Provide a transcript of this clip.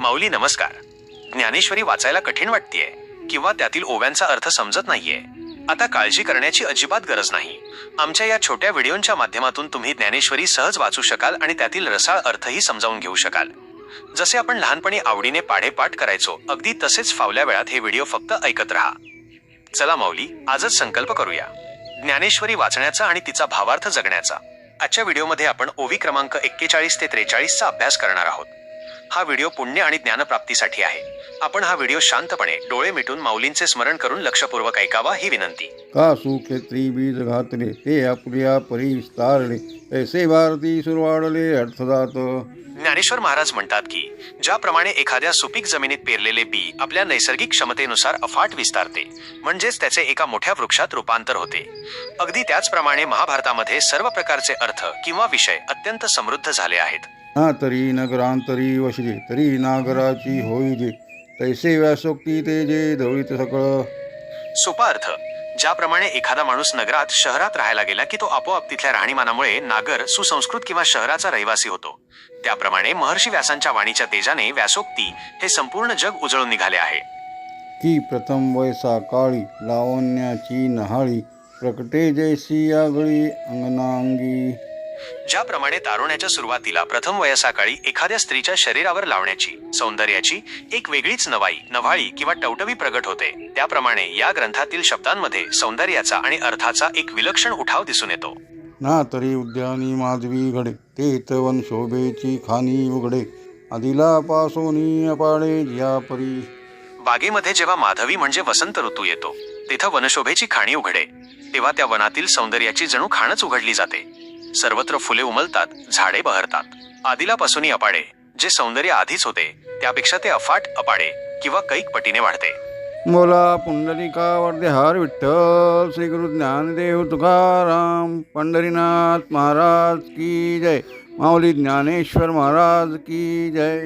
माऊली नमस्कार. ज्ञानेश्वरी वाचायला कठीण वाटतेय किंवा त्यातील ओव्यांचा अर्थ समजत नाहीये. आता काळजी करण्याची अजिबात गरज नाही. आमच्या या छोट्या व्हिडिओच्या माध्यमातून तुम्ही ज्ञानेश्वरी सहज वाचू शकाल आणि त्यातील रसाळ अर्थही समजावून घेऊ शकाल. जसे आपण लहानपणी आवडीने पाढेपाठ करायचो अगदी तसेच फावल्या वेळात हे व्हिडिओ फक्त ऐकत राहा. चला माऊली, आजच संकल्प करूया ज्ञानेश्वरी वाचण्याचा आणि तिचा भावार्थ जगण्याचा. आजच्या व्हिडिओमध्ये आपण ओवी क्रमांक 41 ते 43 चा अभ्यास करणार आहोत. हा व्हिडिओ पुण्य आणि ज्ञानप्राप्तीसाठी आहे. आपण हा व्हिडिओ शांतपणे डोळे मिटून माऊलींचे स्मरण करून लक्षपूर्वक ऐकावा ही विनंती. का सुक्षेत्री बीज घातले ते आपुल्या परी विस्तारले ऐसे भारती सुरवाडले अर्थदात. ज्ञानेश्वर महाराज म्हणतात की ज्याप्रमाणे एखाद्या सुपीक जमिनीत पेरलेले बी आपल्या नैसर्गिक क्षमतेनुसार अफाट विस्तारते, म्हणजेच त्याचे एका मोठ्या वृक्षात रूपांतर होते, अगदी त्याचप्रमाणे महाभारतामध्ये सर्व प्रकारचे अर्थ किंवा विषय अत्यंत समृद्ध झाले आहेत. ना तरी नगरांतरी वशिले तरी नागराची होईजे तैसे व्यासोक्ती ते जे धवळीत सकळ. सोपा अर्थ, ज्याप्रमाणे एखादा माणूस नगरात शहरात राहायला गेला की तो आपोआप तिथल्या राहणीमानामुळे नागर सुसंस्कृत किंवा शहराचा रहिवासी होतो, त्याप्रमाणे महर्षी व्यासांच्या वाणीच्या तेजाने व्यासोक्ती हे संपूर्ण जग उजळून निघाले आहे. की प्रथम वयसा काळी लावण्याची नहाळी प्रकटे जैसी आगळी अंगनांगी. ज्याप्रमाणे तारुण्याच्या सुरुवातीला प्रथम वयसाकाळी एखाद्या स्त्रीच्या शरीरावर लावण्याची सौंदर्याची एक वेगळीच नव्हाळी किंवा टवटवी प्रगट होते, त्याप्रमाणे या ग्रंथातील शब्दांमध्ये सौंदर्याचा आणि अर्थाचा एक विलक्षण उठाव दिसून येतो. ना तरी उद्यानी माधवी घडे ते तवन शोभेची खानी उघडे आदिला पासोनी अपाडे जिया परी. बागेमध्ये जेव्हा माधवी म्हणजे वसंत ऋतू येतो, तिथं वनशोभेची खाणी उघडे, तेव्हा त्या वनातील सौंदर्याची जणू खाणच उघडली जाते. सर्वत्र फुले उमलतात, झाडे बहरतात. आदिलापासून अपाडे, जे सौंदर्य आधीच होते त्यापेक्षा ते अफाट अपाडे किंवा कैक पटीने वाढते. बोला पुंडलिका वर्धेहार विठ्ठल श्री गुरु ज्ञानदेव तुकाराम पंढरीनाथ महाराज की जय. माऊली ज्ञानेश्वर महाराज की जय.